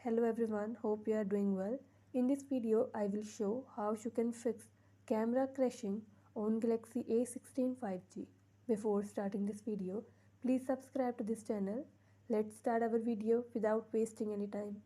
Hello everyone, hope you are doing well. In this video, I will show how you can fix camera crashing on Galaxy A16 5G. Before starting this video, please subscribe to this channel. Let's start our video without wasting any time.